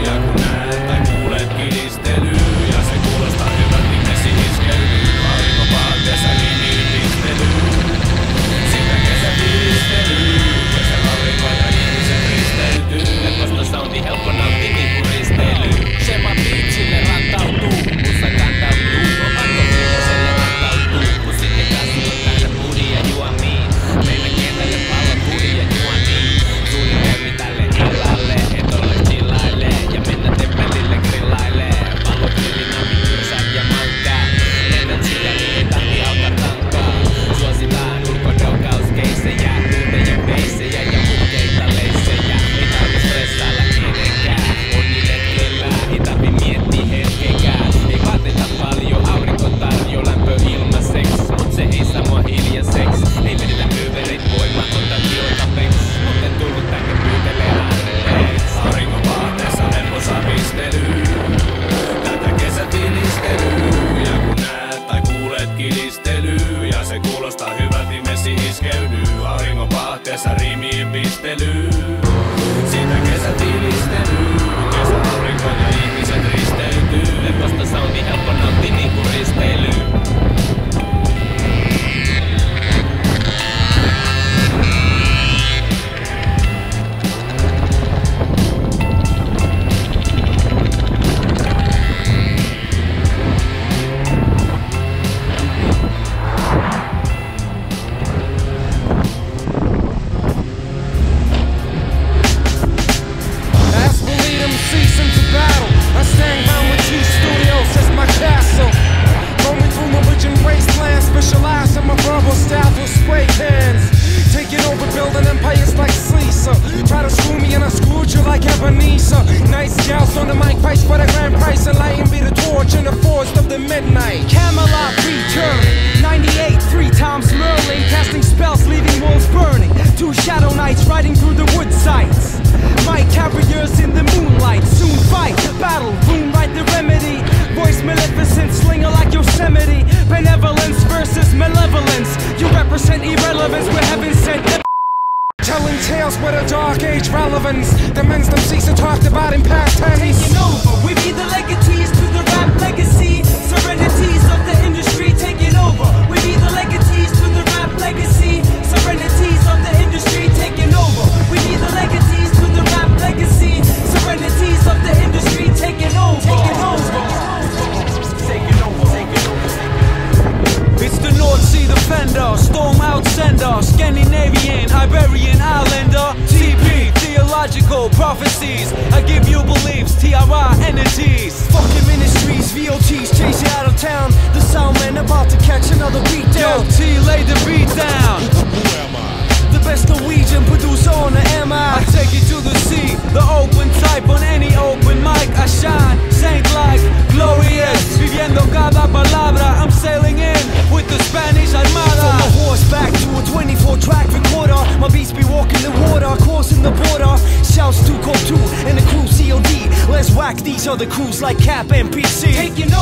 Ja kun näet tai kuulet kilistelyä ja se kuulostaa hyvältä, niin vesi iskeytyy. Aurinkovaatteessa nimiin pistelyy. Sitä kesäpistelyy. Kesällä aurinko ja ihmiset risteytyy. Lepposta soundi helppo nautti niinku risteilyy. Shema beachille rantautuu, musta kantautuu. Otanko viikoselle rantautuu, kun sitten kasvu on täynnä pudia juomiin. Meillä kentälle pallon pudia juomiin. Suunnitelmi tälle illalle, et ole chillaille ja mennä temppelille grillailee. Pallogrillin amin kyrsät ja mankkaa. Lennät sitä niin ei tarvi alkaa tankkaa. Suositaan ulkodoukauskeissejä, tunteja peissejä ja mukeita leissejä. Ei tarvi stressailla kenenkään, onni letkellään, ei tarvi miettiä hetkekään. Ei vaateta paljon, aurinko tarjo lämpö ilmaseks, mut se ei saa mua hiljaseks. Ei vedetä övereit voimatonta tiota peks, mut en tullut tänne pyytelee anteeks. Aurinkovaateessa lepposa pistelyy, tätä kesätilistelyy. Ja kun näet tai kuulet kilistelyy ja se kuulostaa hyvältä, niin vesi iskeydyy. Aurinkovaateessa rimiin pistelyy, sitä kesätilistelyy. Kesän aurinko ja ihmiset risteytyy. Lepposta soundi helppo nautti niinku risteilyy. The crews like Cap and PC. Taking